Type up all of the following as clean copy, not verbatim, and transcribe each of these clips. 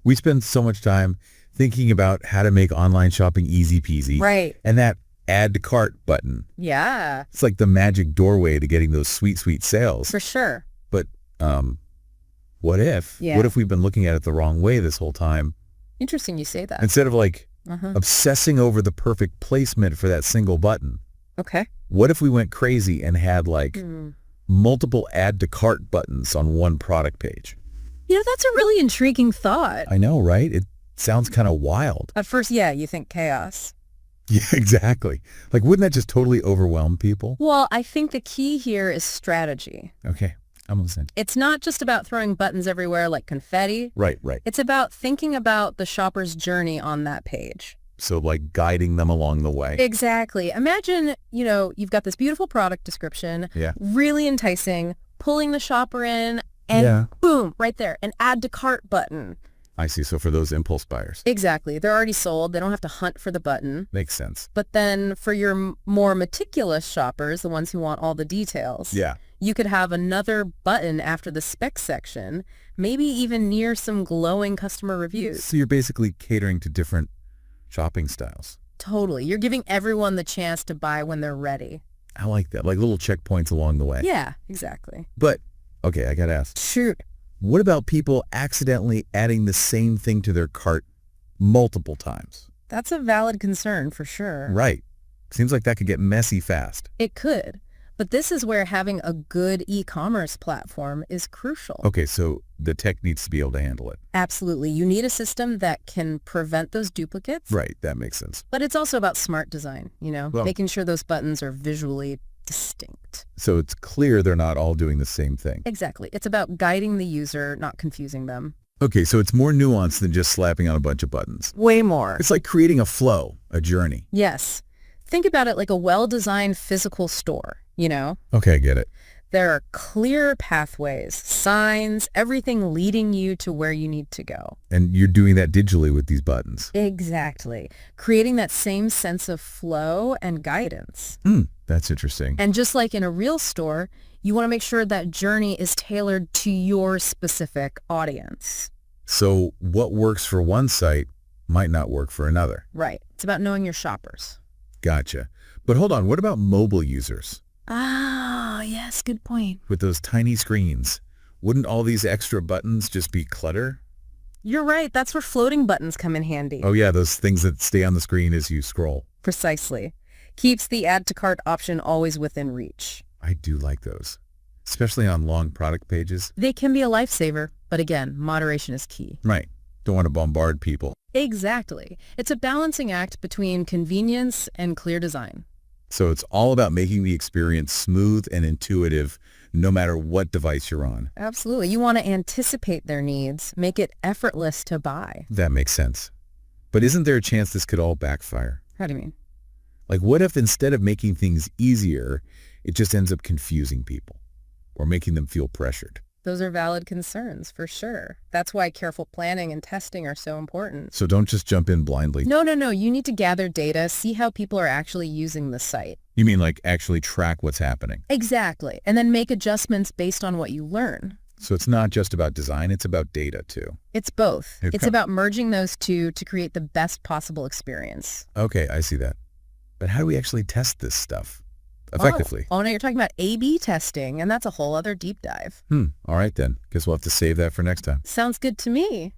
We spend so much time thinking about how to make online shopping easy peasy. Right. And that add to cart button. Yeah. It's like the magic doorway to getting those sweet, sweet sales. For sure. But what if? Yeah. What if we've been looking at it the wrong way this whole time? Interesting you say that. Instead of like obsessing over the perfect placement for that single button. Okay. What if we went crazy and had like multiple add to cart buttons on one product page? That's a really intriguing thought. I know, right? It sounds kind of wild. At first, yeah, you think chaos. Yeah, exactly. Like, wouldn't that just totally overwhelm people? Well, I think the key here is strategy. Okay, I'm listening. It's not just about throwing buttons everywhere like confetti. Right. It's about thinking about the shopper's journey on that page. So, like, guiding them along the way. Exactly. Imagine, you've got this beautiful product description, Yeah. really enticing, pulling the shopper in, and boom, right there, an add to cart button. I see. So for those impulse buyers. Exactly. They're already sold. They don't have to hunt for the button. Makes sense. But then for your more meticulous shoppers, the ones who want all the details, you could have another button after the spec section, maybe even near some glowing customer reviews. So you're basically catering to different shopping styles. Totally. You're giving everyone the chance to buy when they're ready. I like that. Like little checkpoints along the way. Yeah, exactly. But, okay, I got to ask. Shoot. What about people accidentally adding the same thing to their cart multiple times? That's a valid concern for sure. Right. Seems like that could get messy fast. It could. But this is where having a good e-commerce platform is crucial. Okay, so the tech needs to be able to handle it. Absolutely. You need a system that can prevent those duplicates. Right, that makes sense. But it's also about smart design, making sure those buttons are visually distinct. So it's clear they're not all doing the same thing. Exactly. It's about guiding the user, not confusing them. Okay, so it's more nuanced than just slapping on a bunch of buttons. Way more. It's like creating a flow, a journey. Yes. Think about it like a well-designed physical store, Okay, I get it. There are clear pathways, signs, everything leading you to where you need to go. And you're doing that digitally with these buttons. Exactly. Creating that same sense of flow and guidance. That's interesting. And just like in a real store, you want to make sure that journey is tailored to your specific audience. So what works for one site might not work for another. Right. It's about knowing your shoppers. Gotcha. But hold on, what about mobile users? Ah, yes, good point. With those tiny screens, wouldn't all these extra buttons just be clutter? You're right. That's where floating buttons come in handy. Oh yeah, those things that stay on the screen as you scroll. Precisely. Keeps the add to cart option always within reach. I do like those, especially on long product pages. They can be a lifesaver, but again, moderation is key. Right. Don't want to bombard people. Exactly. It's a balancing act between convenience and clear design. So it's all about making the experience smooth and intuitive no matter what device you're on. Absolutely. You want to anticipate their needs, make it effortless to buy. That makes sense. But isn't there a chance this could all backfire? How do you mean? Like what if instead of making things easier, it just ends up confusing people or making them feel pressured? Those are valid concerns, for sure. That's why careful planning and testing are so important. So don't just jump in blindly. No. You need to gather data, see how people are actually using the site. You mean like actually track what's happening? Exactly. And then make adjustments based on what you learn. So it's not just about design, it's about data too. It's both. Okay. It's about merging those two to create the best possible experience. Okay, I see that. But how do we actually test this stuff effectively? Oh, no, you're talking about A/B testing, and that's a whole other deep dive. All right then. Guess we'll have to save that for next time. Sounds good to me.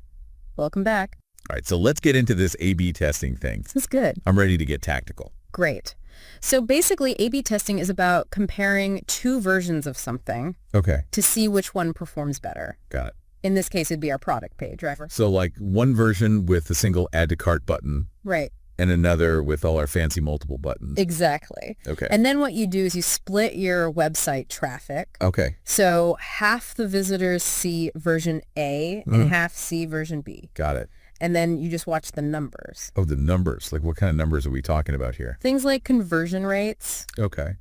Welcome back. All right, so let's get into this A/B testing thing. This is good. I'm ready to get tactical. Great. So basically, A/B testing is about comparing two versions of something Okay, to see which one performs better. got it. In this case, it'd be our product page, right? So like one version with a single add to cart button Right. and another with all our fancy multiple buttons. Exactly. Okay. And then what you do is you split your website traffic. Okay, So half the visitors see version A and half see version B. got it. And then you just watch the numbers. Oh, the numbers. Like what kind of numbers are we talking about here? Things like conversion rates, Okay.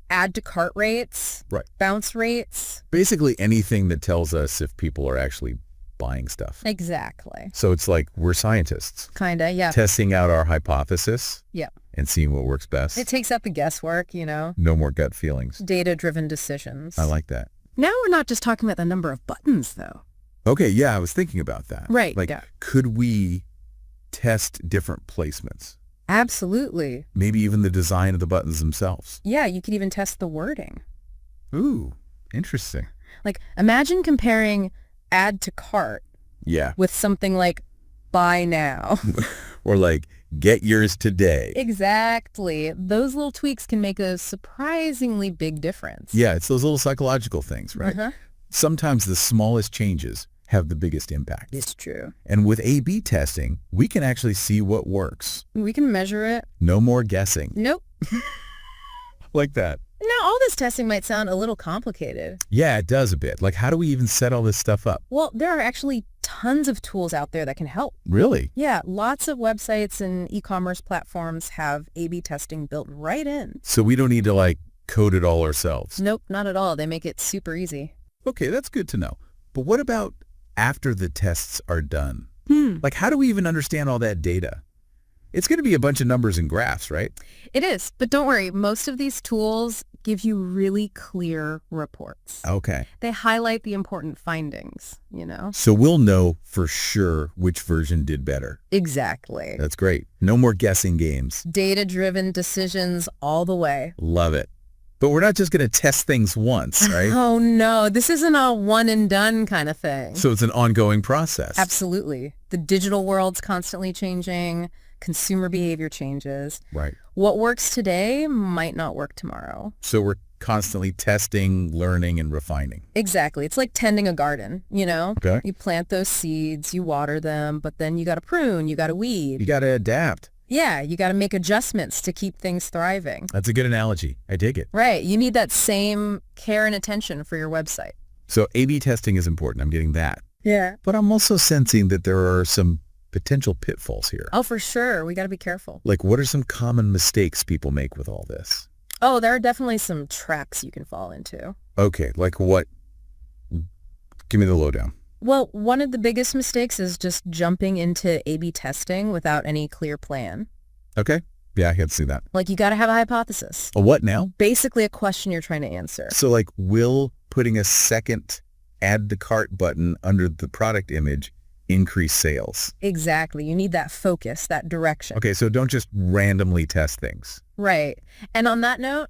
add to cart rates, Right. bounce rates. Basically anything that tells us if people are actually buying stuff. Exactly. So it's like we're scientists Kinda, yeah. testing out our hypothesis Yeah. and seeing what works best. It takes out the guesswork, No more gut feelings. data-driven decisions. I like that. Now we're not just talking about the number of buttons, though. Okay, yeah, I was thinking about that. Right, Like, yeah. could we test different placements? Absolutely. Maybe even the design of the buttons themselves. Yeah, you could even test the wording. Ooh, interesting. Like, imagine comparing add to cart Yeah. with something like buy now. Or like, get yours today. Exactly. Those little tweaks can make a surprisingly big difference. Yeah, it's those little psychological things, right? Uh-huh. Sometimes the smallest changes have the biggest impact. It's true. And with A/B testing, we can actually see what works. We can measure it. No more guessing. Nope. Like that. Now, all this testing might sound a little complicated. Yeah, it does a bit. Like, how do we even set all this stuff up? Well, there are actually tons of tools out there that can help. Really? Yeah, lots of websites and e-commerce platforms have A/B testing built right in. So we don't need to, like, code it all ourselves. Nope, not at all. They make it super easy. Okay, that's good to know. But what about after the tests are done? Hmm. Like, how do we even understand all that data? It's going to be a bunch of numbers and graphs, right? It is, but don't worry. Most of these tools give you really clear reports. Okay. They highlight the important findings, you know? So we'll know for sure which version did better. Exactly. That's great. No more guessing games. Data-driven decisions all the way. Love it. But we're not just going to test things once, right? Oh, no. This isn't a one-and-done kind of thing. So it's an ongoing process. Absolutely. The digital world's constantly changing. Consumer behavior changes. Right. What works today might not work tomorrow. So we're constantly testing, learning, and refining. Exactly. It's like tending a garden, you know? Okay. You plant those seeds, you water them, but then you got to prune, you got to weed. You got to adapt. Yeah, you got to make adjustments to keep things thriving. That's a good analogy. I dig it. Right. You need that same care and attention for your website. So A/B testing is important. I'm getting that. Yeah. But I'm also sensing that there are some potential pitfalls here. Oh, for sure. We got to be careful. Like, what are some common mistakes people make with all this? Oh, there are definitely some traps you can fall into. Okay, like what? Give me the lowdown. Well, one of the biggest mistakes is just jumping into A/B testing without any clear plan. Okay. Yeah, I can see that. Like, you got to have a hypothesis. A what now? Basically a question you're trying to answer. So, like, will putting a second add to cart button under the product image increase sales? Exactly. You need that focus, that direction. Okay, so don't just randomly test things. Right. And on that note,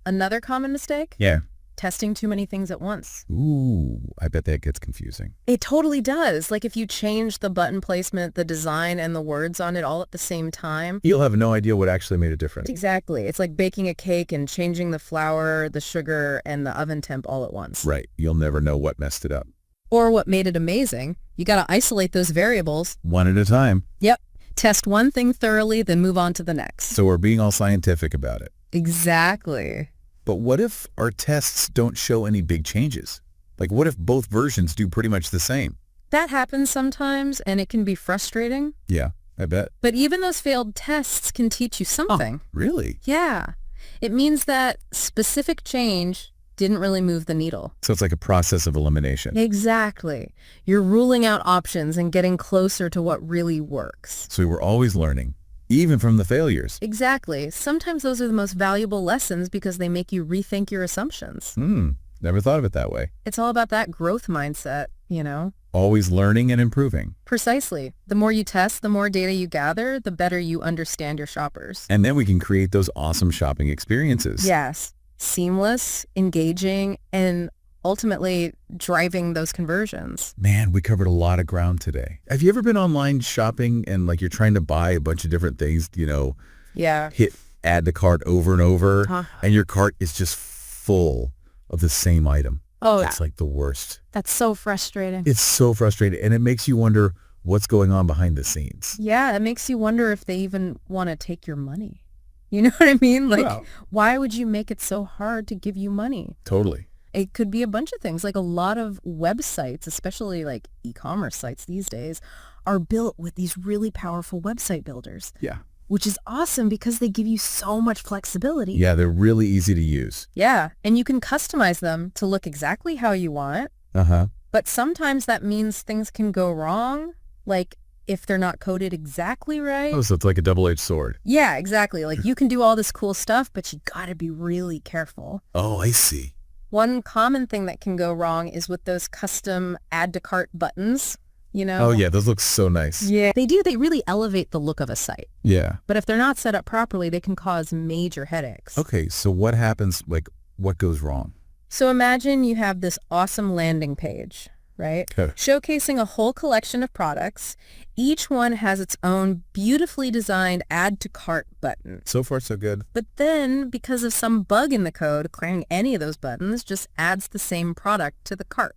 another common mistake? Yeah. Testing too many things at once. Ooh, I bet that gets confusing. It totally does. Like, if you change the button placement, the design, and the words on it all at the same time. You'll have no idea what actually made a difference. Exactly. It's like baking a cake and changing the flour, the sugar, and the oven temp all at once. Right. You'll never know what messed it up. Or what made it amazing. You got to isolate those variables. One at a time. Yep. Test one thing thoroughly, then move on to the next. So we're being all scientific about it. Exactly. But what if our tests don't show any big changes? Like, what if both versions do pretty much the same? That happens sometimes, and it can be frustrating. Yeah, I bet. But even those failed tests can teach you something. Oh, really? Yeah. It means that specific change didn't really move the needle. So it's like a process of elimination. Exactly. You're ruling out options and getting closer to what really works. So we're always learning, even from the failures. Exactly. Sometimes those are the most valuable lessons because they make you rethink your assumptions. Never thought of it that way. It's all about that growth mindset, you know? Always learning and improving. Precisely. The more you test, the more data you gather, the better you understand your shoppers. And then we can create those awesome shopping experiences. Yes. Seamless, engaging, and ultimately driving those conversions. Man, we covered a lot of ground today. Have you ever been online shopping and like you're trying to buy a bunch of different things, you know, Yeah. hit add to cart over and over, and your cart is just full of the same item? Oh, That's like the worst. that's so frustrating. It's so frustrating, and it makes you wonder what's going on behind the scenes. Yeah, it makes you wonder if they even want to take your money. You know what I mean? Like, Well- why would you make it so hard to give you money? Totally. It could be a bunch of things. Like, a lot of websites, especially like e-commerce sites these days, are built with these really powerful website builders, Yeah. which is awesome because they give you so much flexibility. Yeah, they're really easy to use. Yeah, and you can customize them to look exactly how you want, Uh-huh. but sometimes that means things can go wrong, like if they're not coded exactly right. Oh, so it's like a double-edged sword. Yeah, exactly. Like, you can do all this cool stuff, but you gotta be really careful. Oh, I see. One common thing that can go wrong is with those custom add to cart buttons, Oh, yeah, those look so nice. Yeah, they do. They really elevate the look of a site. Yeah. But if they're not set up properly, they can cause major headaches. Okay, so what happens, what goes wrong? So imagine you have this awesome landing page, right? Okay. Showcasing a whole collection of products. Each one has its own beautifully designed add to cart button. So far, so good. But then, because of some bug in the code, clicking any of those buttons just adds the same product to the cart.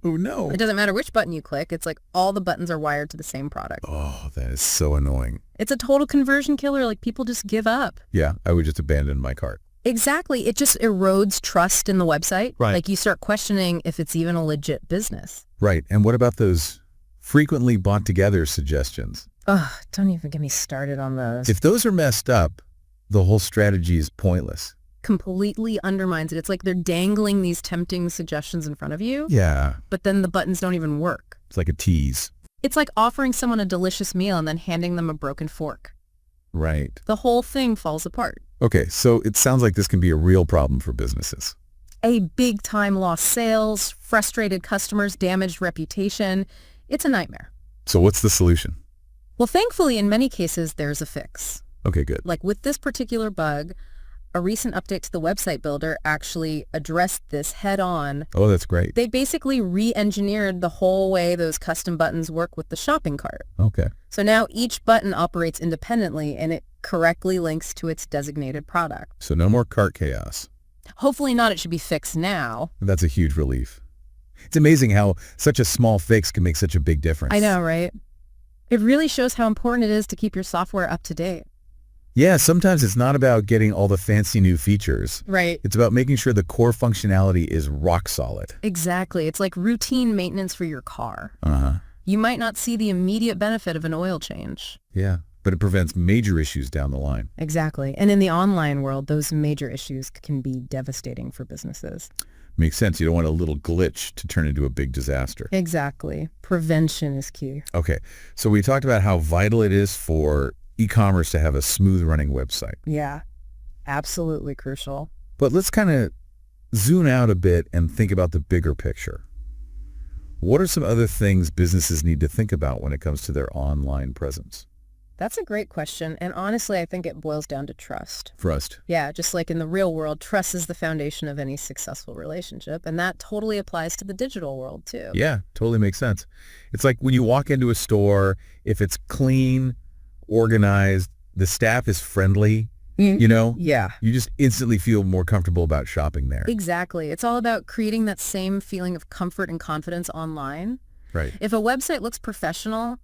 Oh, no. It doesn't matter which button you click. It's like all the buttons are wired to the same product. Oh, that is so annoying. It's a total conversion killer. Like, people just give up. Yeah, I would just abandon my cart. Exactly. It just erodes trust in the website. Right. Like, you start questioning if it's even a legit business. Right. And what about those frequently bought together suggestions? Ugh, don't even get me started on those. If those are messed up, the whole strategy is pointless. Completely undermines it. It's like they're dangling these tempting suggestions in front of you. Yeah. But then the buttons don't even work. It's like a tease. It's like offering someone a delicious meal and then handing them a broken fork. Right. The whole thing falls apart. Okay, so it sounds like this can be a real problem for businesses. A big time lost sales, frustrated customers, damaged reputation. It's a nightmare. So what's the solution? Well, thankfully, in many cases, there's a fix. Okay, good. Like with this particular bug, a recent update to the website builder actually addressed this head on. Oh, that's great. They basically re-engineered the whole way those custom buttons work with the shopping cart. Okay. So now each button operates independently and it correctly links to its designated product. So no more cart chaos. Hopefully not. It should be fixed now. That's a huge relief. It's amazing how such a small fix can make such a big difference. I know, right? It really shows how important it is to keep your software up to date. Yeah, sometimes it's not about getting all the fancy new features. Right. It's about making sure the core functionality is rock solid. Exactly. It's like routine maintenance for your car. Uh-huh. You might not see the immediate benefit of an oil change. Yeah, but it prevents major issues down the line. Exactly. And in the online world, those major issues can be devastating for businesses. Makes sense. You don't want a little glitch to turn into a big disaster. Exactly. Prevention is key. Okay, so we talked about how vital it is for e-commerce to have a smooth running website. Yeah, absolutely crucial. But let's kind of zoom out a bit and think about the bigger picture. What are some other things businesses need to think about when it comes to their online presence? That's a great question. And honestly, I think it boils down to trust. Trust. Yeah, just like in the real world, trust is the foundation of any successful relationship. And that totally applies to the digital world, too. Yeah, totally makes sense. It's like when you walk into a store, if it's clean, organized, the staff is friendly, Yeah. you just instantly feel more comfortable about shopping there. Exactly. It's all about creating that same feeling of comfort and confidence online. Right. If a website looks professional,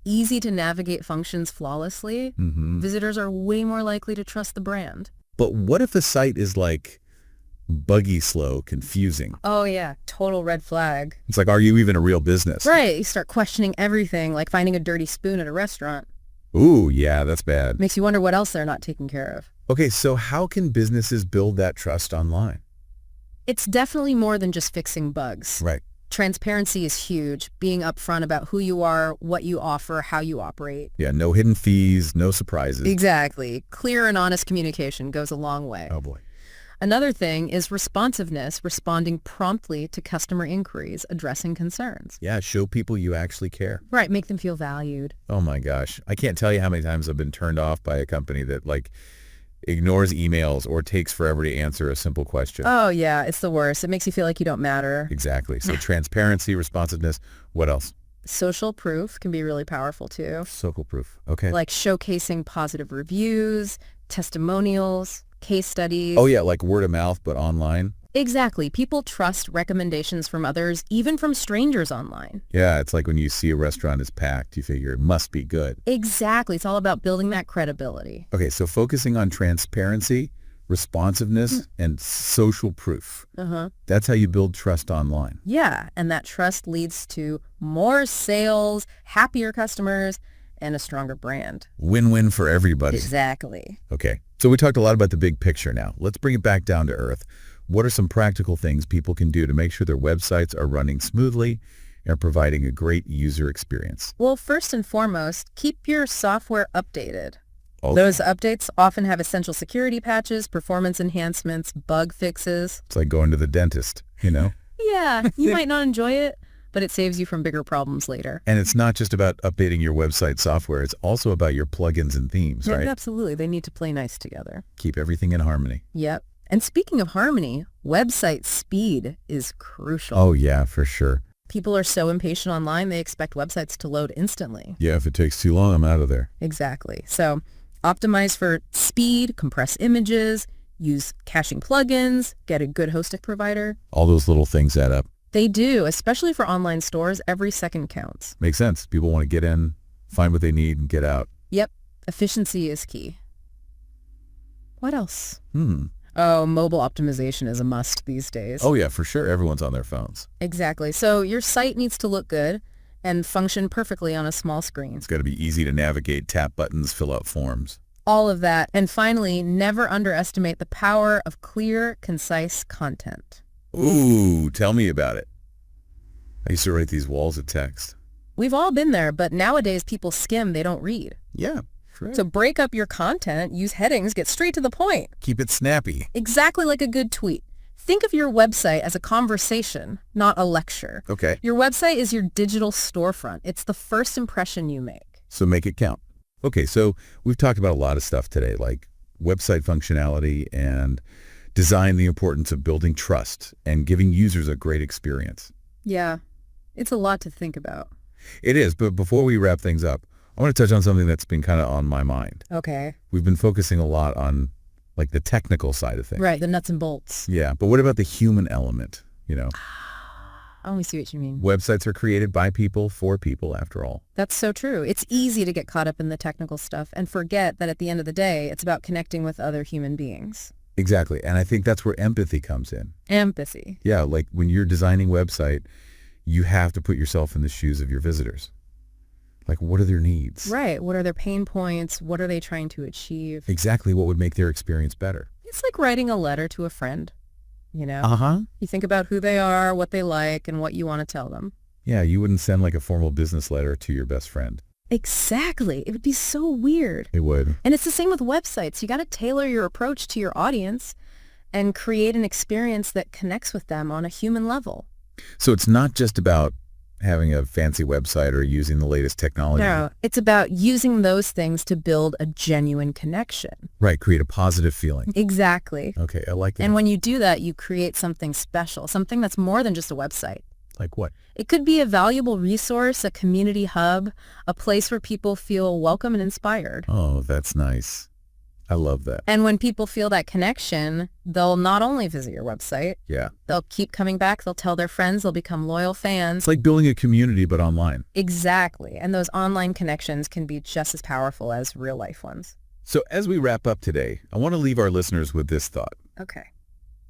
easy to navigate, functions flawlessly, visitors are way more likely to trust the brand. But what if the site is like buggy, slow, confusing? Oh, yeah. Total red flag. It's like, are you even a real business? Right. You start questioning everything, like finding a dirty spoon at a restaurant. Ooh, yeah, that's bad. Makes you wonder what else they're not taking care of. Okay, so how can businesses build that trust online? It's definitely more than just fixing bugs. Right. Transparency is huge. Being upfront about who you are, what you offer, how you operate. Yeah, no hidden fees, no surprises. Exactly. Clear and honest communication goes a long way. Oh, boy. Another thing is responsiveness, responding promptly to customer inquiries, addressing concerns. Yeah, show people you actually care. Right, make them feel valued. Oh, my gosh. I can't tell you how many times I've been turned off by a company that, ignores emails or takes forever to answer a simple question. Oh, yeah, it's the worst. It makes you feel like you don't matter. Exactly. So transparency, responsiveness. What else? Social proof can be really powerful, too. Social proof. Okay. Like showcasing positive reviews, testimonials, case studies. Oh, yeah, like word of mouth, but online. Exactly. People trust recommendations from others, even from strangers online. Yeah, it's like when you see a restaurant is packed, you figure it must be good. Exactly. It's all about building that credibility. Okay, so focusing on transparency, responsiveness, and social proof. That's how you build trust online. Yeah, and that trust leads to more sales, happier customers, and a stronger brand. Win-win for everybody. Exactly. Okay, so we talked a lot about the big picture now. Let's bring it back down to earth. What are some practical things people can do to make sure their websites are running smoothly and providing a great user experience? Well, first and foremost, keep your software updated. Oh, Those updates often have essential security patches, performance enhancements, bug fixes. it's like going to the dentist, you know? Yeah, you might not enjoy it, but it saves you from bigger problems later. And it's not just about updating your website software. It's also about your plugins and themes, Yeah, right? absolutely. They need to play nice together. Keep everything in harmony. Yep. And speaking of harmony, website speed is crucial. Oh, yeah, for sure. People are so impatient online, they expect websites to load instantly. Yeah, if it takes too long, I'm out of there. Exactly. So optimize for speed, compress images, use caching plugins, get a good hosting provider. All those little things add up. They do, especially for online stores. Every second counts. Makes sense. People want to get in, find what they need, and get out. Yep. Efficiency is key. What else? Hmm. Oh, mobile optimization is a must these days. Oh, yeah, for sure. Everyone's on their phones. Exactly. So your site needs to look good and function perfectly on a small screen. It's got to be easy to navigate, tap buttons, fill out forms. All of that. And finally, never underestimate the power of clear, concise content. Ooh, tell me about it. I used to write these walls of text. We've all been there, but nowadays people skim, they don't read. Yeah, sure. So break up your content, use headings, get straight to the point. Keep it snappy. Exactly like a good tweet. Think of your website as a conversation, not a lecture. Okay. Your website is your digital storefront. It's the first impression you make. So make it count. Okay, so we've talked about a lot of stuff today, like website functionality and design, the importance of building trust and giving users a great experience. Yeah, it's a lot to think about. It is, but before we wrap things up, I want to touch on something that's been kind of on my mind. Okay. We've been focusing a lot on like the technical side of things. Right, the nuts and bolts. Yeah, but what about the human element? You know, I only see what you mean. websites are created by people for people after all. That's so true. It's easy to get caught up in the technical stuff and forget that at the end of the day, it's about connecting with other human beings. Exactly, and I think that's where empathy comes in. Empathy. Yeah, like when you're designing website, you have to put yourself in the shoes of your visitors. Like, what are their needs? Right. What are their pain points? What are they trying to achieve? Exactly what would make their experience better. It's like writing a letter to a friend, you know? Uh-huh. You think about who they are, what they like, and what you want to tell them. Yeah, you wouldn't send like a formal business letter to your best friend. Exactly. It would be so weird. It would. And it's the same with websites. You got to tailor your approach to your audience and create an experience that connects with them on a human level. So it's not just about having a fancy website or using the latest technology. No, it's about using those things to build a genuine connection. Right, create a positive feeling. Exactly. Okay, I like that. And when you do that, you create something special, something that's more than just a website. Like what? It could be a valuable resource, a community hub, a place where people feel welcome and inspired. Oh, that's nice. I love that. And when people feel that connection, they'll not only visit your website, Yeah. they'll keep coming back, they'll tell their friends, they'll become loyal fans. It's like building a community, but online. Exactly. And those online connections can be just as powerful as real life ones. So as we wrap up today, I want to leave our listeners with this thought. Okay.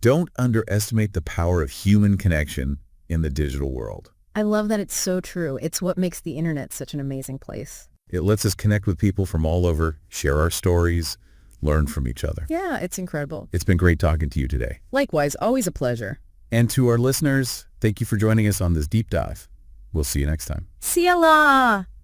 Don't underestimate the power of human connection in the digital world. I love that it's so true. It's what makes the internet such an amazing place. It lets us connect with people from all over, share our stories, learn from each other. Yeah, it's incredible. It's been great talking to you today. Likewise, always a pleasure. And to our listeners, thank you for joining us on this deep dive. We'll see you next time. See ya la!